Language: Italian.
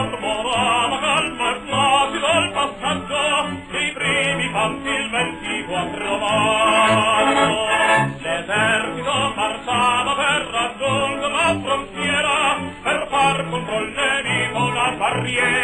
mormorava calmo e placido il passaggio dei primi campi il ventivo ha trovato. L'esercito marciava per raggiungere la frontiera, per far contro il nemico una barriera.